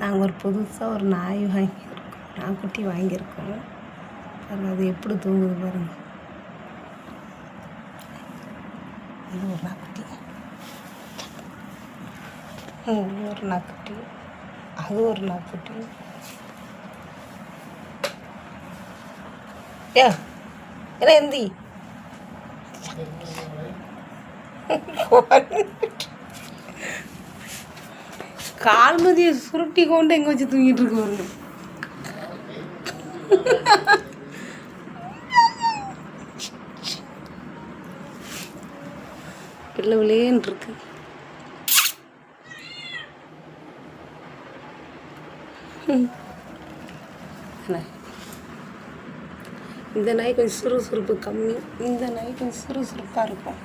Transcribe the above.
நாங்கள் ஒரு புதுசாக ஒரு நாய் வாங்கியிருக்கோம், நாய்க்குட்டி வாங்கியிருக்கோம். பாருங்கள் அது எப்படி தூங்குது பாருங்கள். இது ஒரு நாய்க்குட்டி, இது ஒரு நாய்க்குட்டி, அது ஒரு நாய்க்குட்டி. ஏ என்ன எந்தி கால்மதியை சுருட்டி கொண்டு எங்கே வச்சு தூங்கிட்டு இருக்கு பாருங்க. பிள்ளை விளையன்னு இருக்கு. இந்த நாய் கொஞ்சம் சுறுசுறுப்பு கம்மி, இந்த நாய் கொஞ்சம் சுறுசுறுப்பாக இருக்கும்.